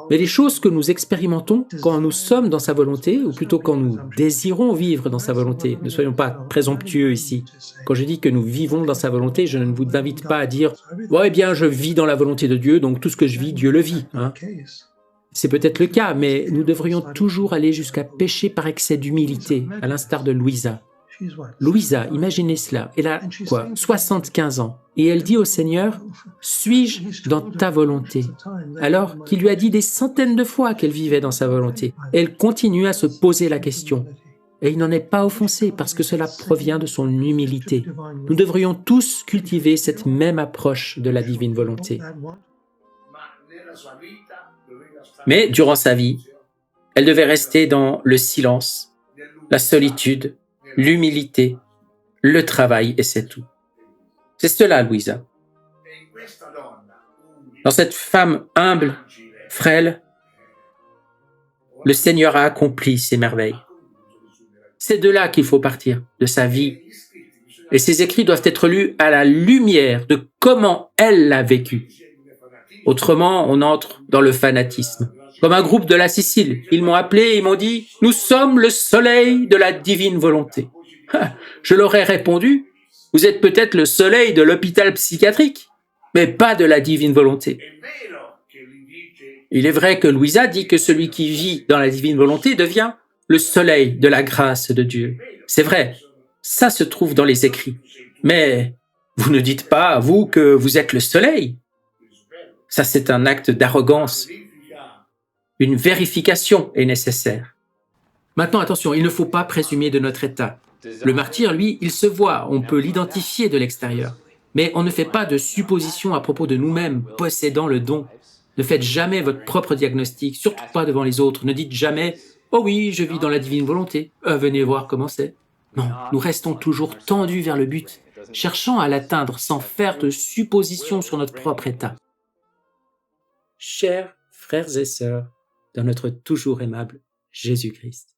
Mais les choses que nous expérimentons quand nous sommes dans sa volonté, ou plutôt quand nous désirons vivre dans sa volonté, ne soyons pas présomptueux ici. Quand je dis que nous vivons dans sa volonté, je ne vous invite pas à dire « Ouais, bien, je vis dans la volonté de Dieu, donc tout ce que je vis, Dieu le vit. » C'est peut-être le cas, mais nous devrions toujours aller jusqu'à pécher par excès d'humilité, à l'instar de Louisa. Louisa, imaginez cela, elle a 75 ans, et elle dit au Seigneur « Suis-je dans ta volonté ?» alors qu'il lui a dit des centaines de fois qu'elle vivait dans sa volonté. Elle continue à se poser la question. Et il n'en est pas offensé parce que cela provient de son humilité. Nous devrions tous cultiver cette même approche de la divine volonté. Mais durant sa vie, elle devait rester dans le silence, la solitude, l'humilité, le travail, et c'est tout. C'est cela, Louisa. Dans cette femme humble, frêle, le Seigneur a accompli ses merveilles. C'est de là qu'il faut partir, de sa vie. Et ces écrits doivent être lus à la lumière de comment elle l'a vécu. Autrement, on entre dans le fanatisme. Comme un groupe de la Sicile, ils m'ont appelé et ils m'ont dit « Nous sommes le soleil de la divine volonté ». Je leur ai répondu « Vous êtes peut-être le soleil de l'hôpital psychiatrique, mais pas de la divine volonté ». Il est vrai que Louisa dit que celui qui vit dans la divine volonté devient le soleil de la grâce de Dieu. C'est vrai, ça se trouve dans les écrits. Mais vous ne dites pas, vous, que vous êtes le soleil. Ça, c'est un acte d'arrogance. Une vérification est nécessaire. Maintenant, attention, il ne faut pas présumer de notre état. Le martyr, lui, il se voit, on peut l'identifier de l'extérieur. Mais on ne fait pas de suppositions à propos de nous-mêmes possédant le don. Ne faites jamais votre propre diagnostic, surtout pas devant les autres. Ne dites jamais « Oh oui, je vis dans la divine volonté, venez voir comment c'est ». Non, nous restons toujours tendus vers le but, cherchant à l'atteindre sans faire de suppositions sur notre propre état. Chers frères et sœurs, dans notre toujours aimable Jésus-Christ,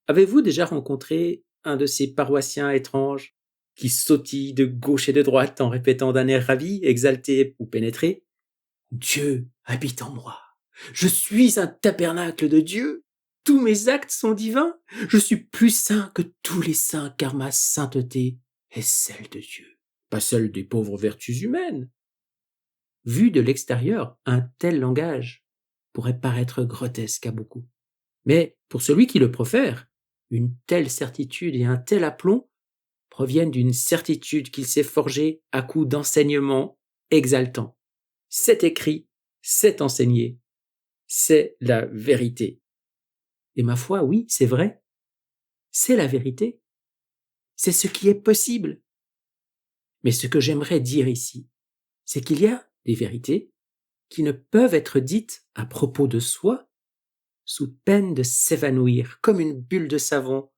avez-vous déjà rencontré un de ces paroissiens étranges qui sautillent de gauche et de droite en répétant d'un air ravi, exalté ou pénétré « Dieu habite en moi, je suis un tabernacle de Dieu, tous mes actes sont divins, je suis plus saint que tous les saints car ma sainteté est celle de Dieu, pas celle des pauvres vertus humaines. » Vu de l'extérieur, un tel langage pourrait paraître grotesque à beaucoup. Mais pour celui qui le profère, une telle certitude et un tel aplomb proviennent d'une certitude qu'il s'est forgée à coups d'enseignements exaltants. C'est écrit, c'est enseigné, c'est la vérité. Et ma foi, oui, c'est vrai, c'est la vérité. C'est ce qui est possible. Mais ce que j'aimerais dire ici, c'est qu'il y a des vérités qui ne peuvent être dites à propos de soi sous peine de s'évanouir comme une bulle de savon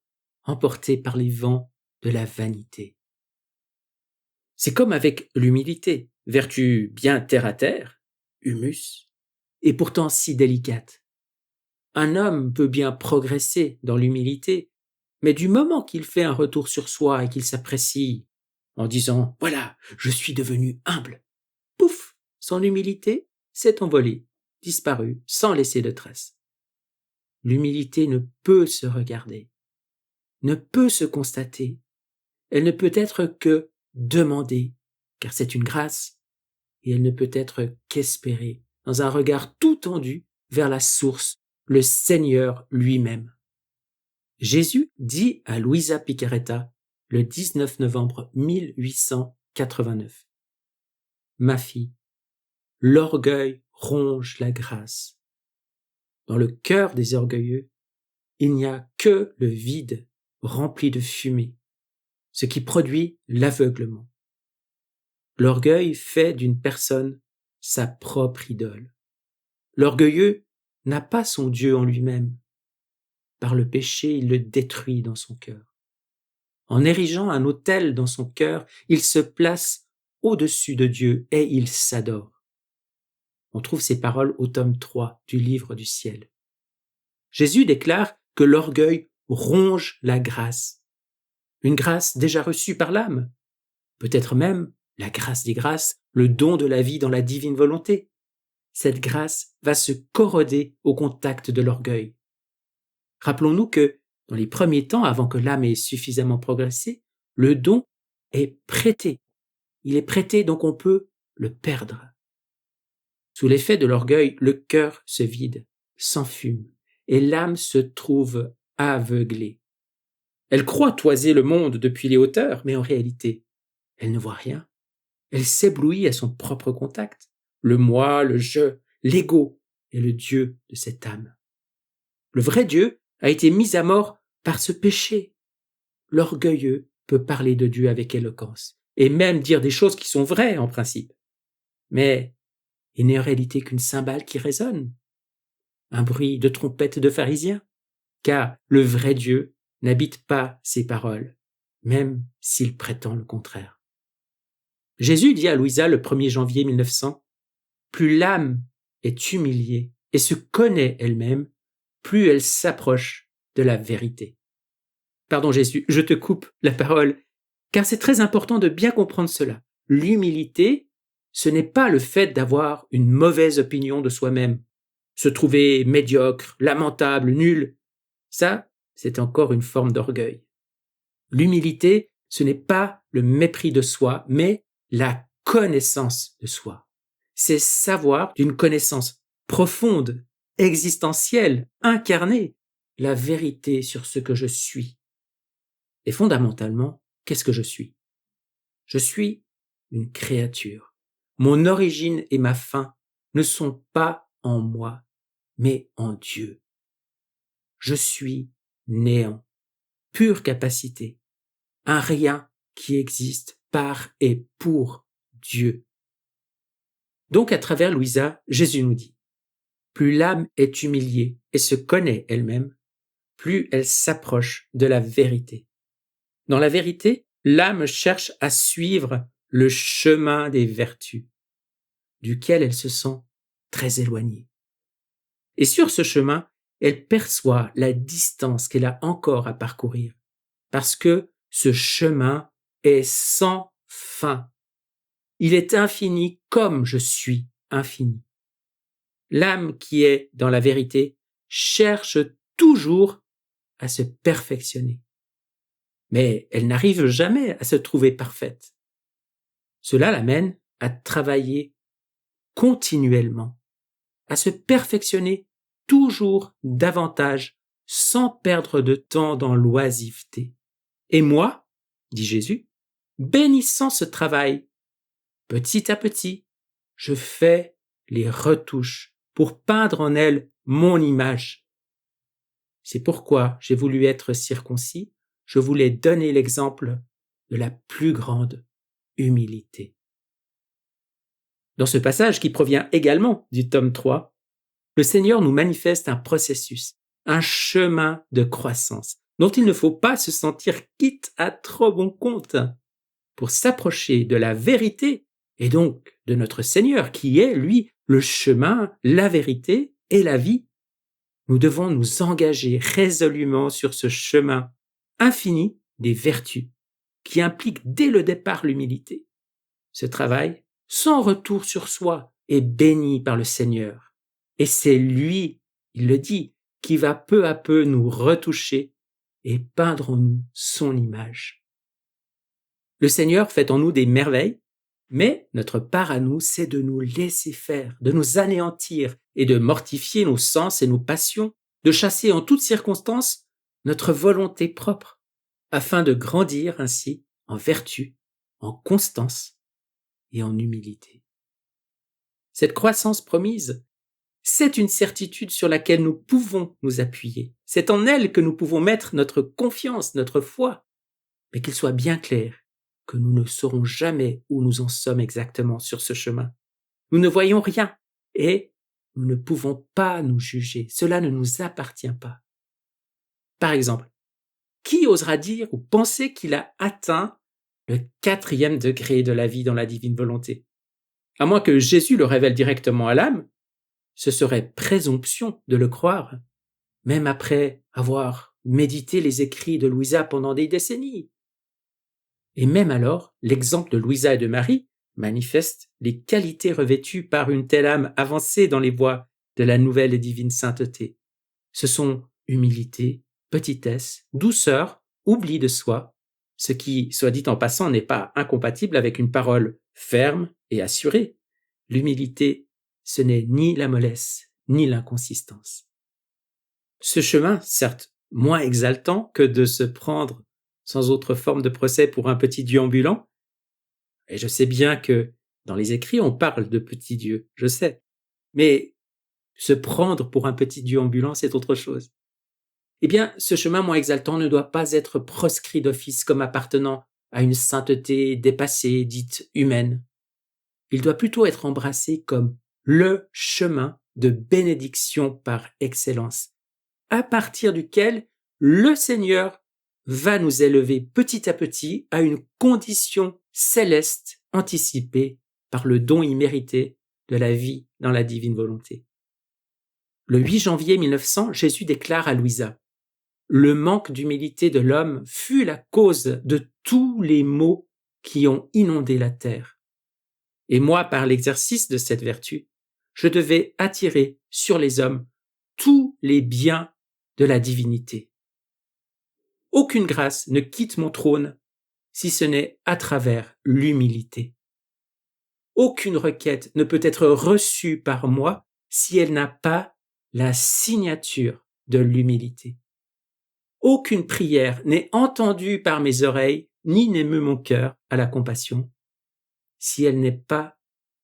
emportée par les vents de la vanité. C'est comme avec l'humilité, vertu bien terre à terre, humus, et pourtant si délicate. Un homme peut bien progresser dans l'humilité, mais du moment qu'il fait un retour sur soi et qu'il s'apprécie en disant « Voilà, je suis devenu humble », pouf, son humilité s'est envolée, disparue, sans laisser de traces. L'humilité ne peut se regarder, ne peut se constater, elle ne peut être que demandée, car c'est une grâce, et elle ne peut être qu'espérée, dans un regard tout tendu vers la source, le Seigneur lui-même. Jésus dit à Luisa Picaretta le 19 novembre 1889 « Ma fille, l'orgueil ronge la grâce. Dans le cœur des orgueilleux, il n'y a que le vide rempli de fumée, ce qui produit l'aveuglement. L'orgueil fait d'une personne sa propre idole. L'orgueilleux n'a pas son Dieu en lui-même. Par le péché, il le détruit dans son cœur. En érigeant un autel dans son cœur, il se place au-dessus de Dieu et il s'adore. On trouve ces paroles au tome 3 du livre du ciel. Jésus déclare que l'orgueil ronge la grâce. Une grâce déjà reçue par l'âme. Peut-être même la grâce des grâces, le don de la vie dans la divine volonté. cette grâce va se corroder au contact de l'orgueil. Rappelons-nous que, dans les premiers temps, avant que l'âme ait suffisamment progressé, le don est prêté. Il est prêté, donc on peut le perdre. Sous l'effet de l'orgueil, le cœur se vide, s'enfume, et l'âme se trouve aveuglée. Elle croit toiser le monde depuis les hauteurs, mais en réalité, elle ne voit rien. Elle s'éblouit à son propre contact. Le moi, le je, l'ego est le Dieu de cette âme. Le vrai Dieu a été mis à mort par ce péché. L'orgueilleux peut parler de Dieu avec éloquence, et même dire des choses qui sont vraies en principe. Mais il n'est en réalité qu'une cymbale qui résonne, un bruit de trompette de pharisien, car le vrai Dieu n'habite pas ses paroles, même s'il prétend le contraire. Jésus dit à Louisa le 1er janvier 1900, « Plus l'âme est humiliée et se connaît elle-même, plus elle s'approche de la vérité. » Pardon Jésus, je te coupe la parole, car c'est très important de bien comprendre cela. L'humilité, ce n'est pas le fait d'avoir une mauvaise opinion de soi-même, se trouver médiocre, lamentable, nul. Ça, c'est encore une forme d'orgueil. L'humilité, ce n'est pas le mépris de soi, mais la connaissance de soi. C'est savoir d'une connaissance profonde, existentielle, incarnée, la vérité sur ce que je suis. Et fondamentalement, qu'est-ce que je suis ? Je suis une créature. Mon origine et ma fin ne sont pas en moi, mais en Dieu. Je suis néant, pure capacité, un rien qui existe par et pour Dieu. Donc à travers Louisa, Jésus nous dit, plus l'âme est humiliée et se connaît elle-même, plus elle s'approche de la vérité. Dans la vérité, l'âme cherche à suivre le chemin des vertus, duquel elle se sent très éloignée. Et sur ce chemin, elle perçoit la distance qu'elle a encore à parcourir, parce que ce chemin est sans fin. Il est infini comme je suis infini. L'âme qui est dans la vérité cherche toujours à se perfectionner. Mais elle n'arrive jamais à se trouver parfaite. Cela l'amène à travailler continuellement, à se perfectionner toujours davantage sans perdre de temps dans l'oisiveté. Et moi, dit Jésus, bénissant ce travail, petit à petit, je fais les retouches pour peindre en elle mon image. C'est pourquoi j'ai voulu être circoncis, je voulais donner l'exemple de la plus grande humilité. Dans ce passage qui provient également du tome 3, le Seigneur nous manifeste un processus, un chemin de croissance, dont il ne faut pas se sentir quitte à trop bon compte. Pour s'approcher de la vérité, et donc de notre Seigneur, qui est, lui, le chemin, la vérité et la vie, nous devons nous engager résolument sur ce chemin infini des vertus, qui implique dès le départ l'humilité. Ce travail, sans retour sur soi, est béni par le Seigneur. Et c'est lui, il le dit, qui va peu à peu nous retoucher et peindre en nous son image. Le Seigneur fait en nous des merveilles, mais notre part à nous, c'est de nous laisser faire, de nous anéantir et de mortifier nos sens et nos passions, de chasser en toutes circonstances notre volonté propre, afin de grandir ainsi en vertu, en constance et en humilité. Cette croissance promise, c'est une certitude sur laquelle nous pouvons nous appuyer. C'est en elle que nous pouvons mettre notre confiance, notre foi, mais qu'il soit bien clair que nous ne saurons jamais où nous en sommes exactement sur ce chemin. Nous ne voyons rien et nous ne pouvons pas nous juger. Cela ne nous appartient pas. Par exemple, qui osera dire ou penser qu'il a atteint le 4e degré de la vie dans la divine volonté ? À moins que Jésus le révèle directement à l'âme, ce serait présomption de le croire, même après avoir médité les écrits de Louisa pendant des décennies. Et même alors, l'exemple de Louisa et de Marie manifeste les qualités revêtues par une telle âme avancée dans les voies de la nouvelle et divine sainteté. Ce sont humilité, petitesse, douceur, oubli de soi, ce qui, soit dit en passant, n'est pas incompatible avec une parole ferme et assurée. L'humilité, ce n'est ni la mollesse, ni l'inconsistance. Ce chemin, certes moins exaltant que de se prendre sans autre forme de procès pour un petit Dieu ambulant, et je sais bien que dans les écrits on parle de petit Dieu, je sais, mais se prendre pour un petit Dieu ambulant, c'est autre chose. Eh bien, ce chemin moins exaltant ne doit pas être proscrit d'office comme appartenant à une sainteté dépassée, dite humaine. Il doit plutôt être embrassé comme le chemin de bénédiction par excellence, à partir duquel le Seigneur va nous élever petit à petit à une condition céleste anticipée par le don immérité de la vie dans la divine volonté. Le 8 janvier 1900, Jésus déclare à Louisa: « Le manque d'humilité de l'homme fut la cause de tous les maux qui ont inondé la terre. Et moi, par l'exercice de cette vertu, je devais attirer sur les hommes tous les biens de la divinité. Aucune grâce ne quitte mon trône si ce n'est à travers l'humilité. Aucune requête ne peut être reçue par moi si elle n'a pas la signature de l'humilité. Aucune prière n'est entendue par mes oreilles, ni n'émeut mon cœur à la compassion, si elle n'est pas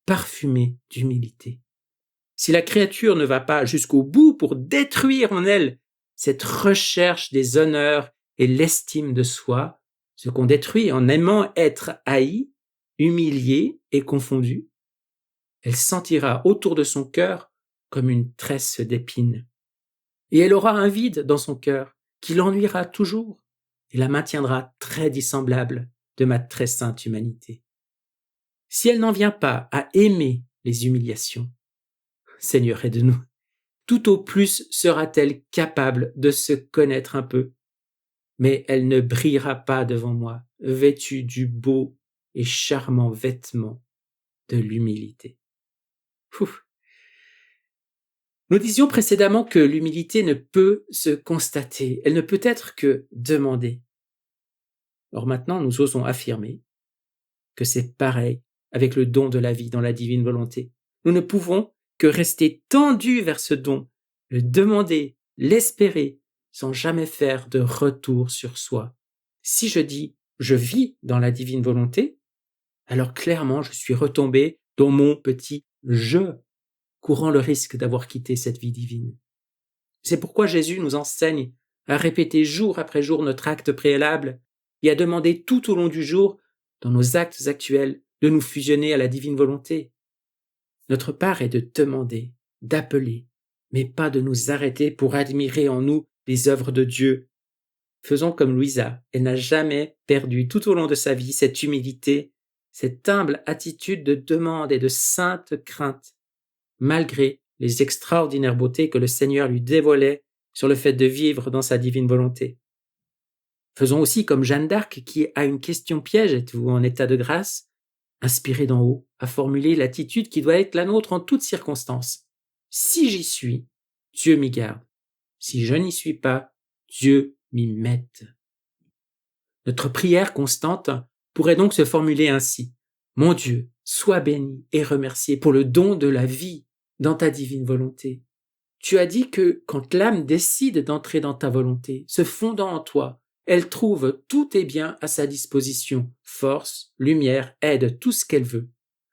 parfumée d'humilité. Si la créature ne va pas jusqu'au bout pour détruire en elle cette recherche des honneurs et l'estime de soi, ce qu'on détruit en aimant être haï, humilié et confondu, elle sentira autour de son cœur comme une tresse d'épines. Et elle aura un vide dans son cœur qui l'ennuiera toujours et la maintiendra très dissemblable de ma très sainte humanité. Si elle n'en vient pas à aimer les humiliations, Seigneur, aide-nous, tout au plus sera-t-elle capable de se connaître un peu, mais elle ne brillera pas devant moi, vêtue du beau et charmant vêtement de l'humilité. Ouf. Nous disions précédemment que l'humilité ne peut se constater, elle ne peut être que demandée. Or maintenant, nous osons affirmer que c'est pareil avec le don de la vie dans la divine volonté. Nous ne pouvons que rester tendus vers ce don, le demander, l'espérer, sans jamais faire de retour sur soi. Si je dis « je vis dans la divine volonté », alors clairement je suis retombé dans mon petit « je », courant le risque d'avoir quitté cette vie divine. C'est pourquoi Jésus nous enseigne à répéter jour après jour notre acte préalable et à demander tout au long du jour, dans nos actes actuels, de nous fusionner à la divine volonté. Notre part est de demander, d'appeler, mais pas de nous arrêter pour admirer en nous les œuvres de Dieu. Faisons comme Louisa, elle n'a jamais perdu tout au long de sa vie cette humilité, cette humble attitude de demande et de sainte crainte, malgré les extraordinaires beautés que le Seigneur lui dévoilait sur le fait de vivre dans sa divine volonté. Faisons aussi comme Jeanne d'Arc qui a une question piège, êtes-vous en état de grâce, inspirée d'en haut, à formuler l'attitude qui doit être la nôtre en toutes circonstances. Si j'y suis, Dieu m'y garde. Si je n'y suis pas, Dieu m'y mette. Notre prière constante pourrait donc se formuler ainsi. Mon Dieu, sois béni et remercié pour le don de la vie dans ta divine volonté. Tu as dit que quand l'âme décide d'entrer dans ta volonté, se fondant en toi, elle trouve tous tes biens à sa disposition, force, lumière, aide, tout ce qu'elle veut.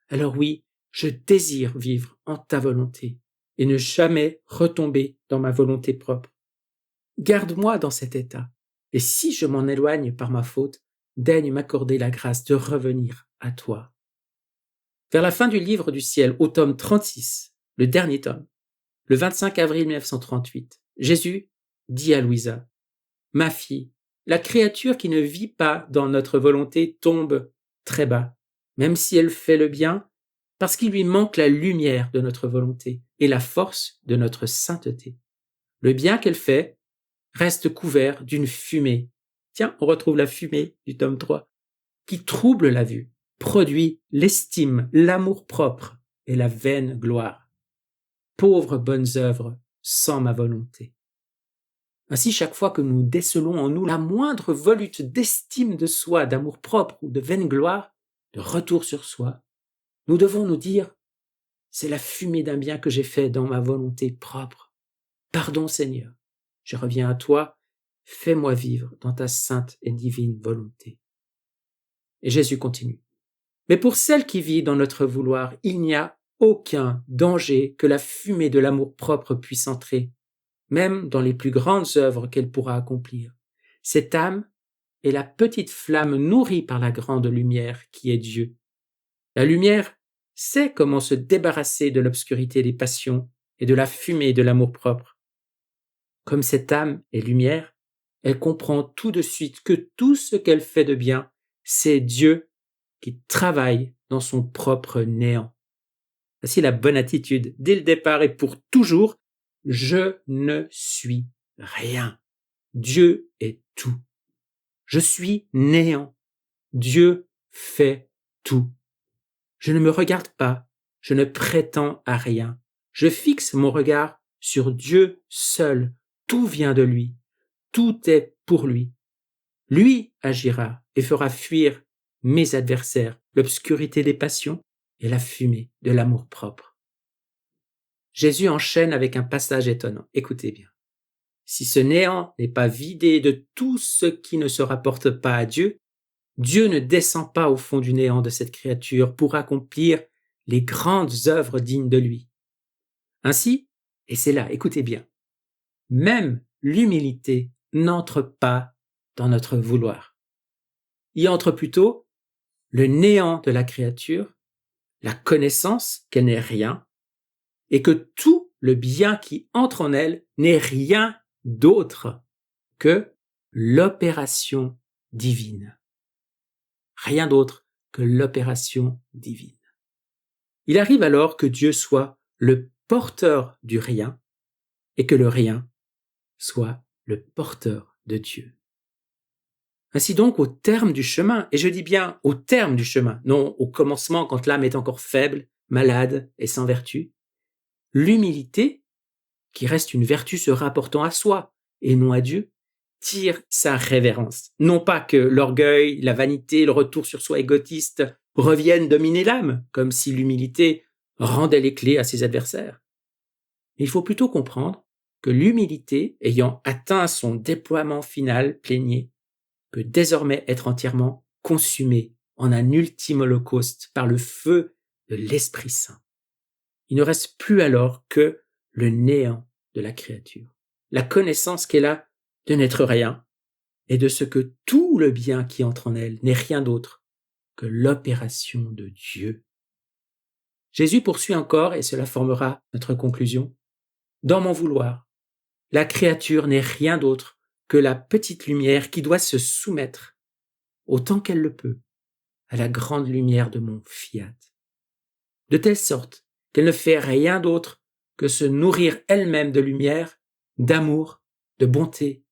Alors oui, je désire vivre en ta volonté et ne jamais retomber dans ma volonté propre. Garde-moi dans cet état, et si je m'en éloigne par ma faute, daigne m'accorder la grâce de revenir à toi. Vers la fin du livre du ciel, au tome 36, le dernier tome, le 25 avril 1938, Jésus dit à Louisa, « Ma fille, la créature qui ne vit pas dans notre volonté tombe très bas, même si elle fait le bien, parce qu'il lui manque la lumière de notre volonté et la force de notre sainteté. Le bien qu'elle fait reste couvert d'une fumée. Tiens, on retrouve la fumée du tome 3, qui trouble la vue produit l'estime, l'amour-propre et la vaine gloire. Pauvres bonnes œuvres sans ma volonté. Ainsi, chaque fois que nous décelons en nous la moindre volute d'estime de soi, d'amour-propre ou de vaine gloire, de retour sur soi, nous devons nous dire « C'est la fumée d'un bien que j'ai fait dans ma volonté propre. Pardon Seigneur, je reviens à toi, fais-moi vivre dans ta sainte et divine volonté. » Et Jésus continue. Mais pour celle qui vit dans notre vouloir, il n'y a aucun danger que la fumée de l'amour-propre puisse entrer, même dans les plus grandes œuvres qu'elle pourra accomplir. Cette âme est la petite flamme nourrie par la grande lumière qui est Dieu. La lumière sait comment se débarrasser de l'obscurité des passions et de la fumée de l'amour-propre. Comme cette âme est lumière, elle comprend tout de suite que tout ce qu'elle fait de bien, c'est Dieu qui travaille dans son propre néant. Voici la bonne attitude, dès le départ et pour toujours, je ne suis rien. Dieu est tout. Je suis néant. Dieu fait tout. Je ne me regarde pas, je ne prétends à rien. Je fixe mon regard sur Dieu seul. Tout vient de lui. Tout est pour lui. Lui agira et fera fuir mes adversaires, l'obscurité des passions et la fumée de l'amour-propre. Jésus enchaîne avec un passage étonnant. Écoutez bien. Si ce néant n'est pas vidé de tout ce qui ne se rapporte pas à Dieu, Dieu ne descend pas au fond du néant de cette créature pour accomplir les grandes œuvres dignes de lui. Ainsi, et c'est là, écoutez bien, même l'humilité n'entre pas dans notre vouloir. Y entre plutôt le néant de la créature, la connaissance qu'elle n'est rien, et que tout le bien qui entre en elle n'est rien d'autre que l'opération divine. Rien d'autre que l'opération divine. Il arrive alors que Dieu soit le porteur du rien et que le rien soit le porteur de Dieu. Ainsi donc, au terme du chemin, et je dis bien au terme du chemin, non au commencement quand l'âme est encore faible, malade et sans vertu, l'humilité, qui reste une vertu se rapportant à soi et non à Dieu, tire sa révérence. Non pas que l'orgueil, la vanité, le retour sur soi égotiste reviennent dominer l'âme, comme si l'humilité rendait les clés à ses adversaires. Mais il faut plutôt comprendre que l'humilité, ayant atteint son déploiement final plénier, peut désormais être entièrement consumée en un ultime holocauste par le feu de l'Esprit Saint. Il ne reste plus alors que le néant de la créature, la connaissance qu'elle a de n'être rien et de ce que tout le bien qui entre en elle n'est rien d'autre que l'opération de Dieu. Jésus poursuit encore, et cela formera notre conclusion. Dans mon vouloir, la créature n'est rien d'autre que la petite lumière qui doit se soumettre, autant qu'elle le peut, à la grande lumière de mon fiat, de telle sorte qu'elle ne fait rien d'autre que se nourrir elle-même de lumière, d'amour, de bonté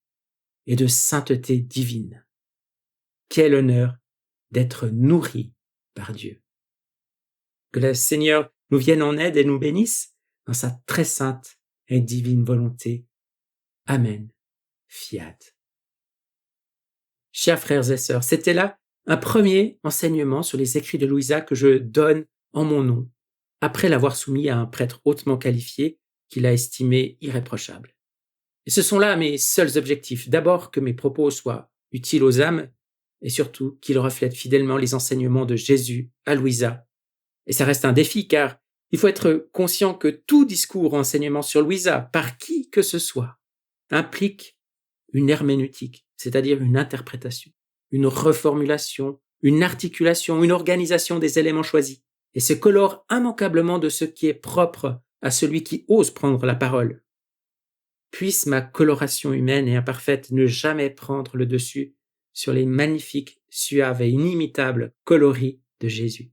et de sainteté divine. Quel honneur d'être nourri par Dieu. Que le Seigneur nous vienne en aide et nous bénisse dans sa très sainte et divine volonté. Amen. Fiat. Chers frères et sœurs, c'était là un premier enseignement sur les écrits de Louisa que je donne en mon nom, après l'avoir soumis à un prêtre hautement qualifié qu'il a estimé irréprochable. Et ce sont là mes seuls objectifs. D'abord, que mes propos soient utiles aux âmes et surtout qu'ils reflètent fidèlement les enseignements de Jésus à Louisa. Et ça reste un défi car il faut être conscient que tout discours ou enseignement sur Louisa, par qui que ce soit, implique une herméneutique, c'est-à-dire une interprétation, une reformulation, une articulation, une organisation des éléments choisis, et se colore immanquablement de ce qui est propre à celui qui ose prendre la parole. Puisse ma coloration humaine et imparfaite ne jamais prendre le dessus sur les magnifiques, suaves et inimitables coloris de Jésus.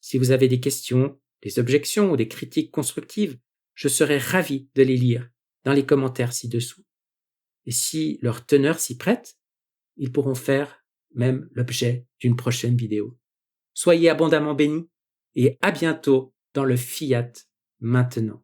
Si vous avez des questions, des objections ou des critiques constructives, je serai ravi de les lire dans les commentaires ci-dessous. Et si leur teneur s'y prête, ils pourront faire même l'objet d'une prochaine vidéo. soyez abondamment bénis et à bientôt dans le Fiat maintenant.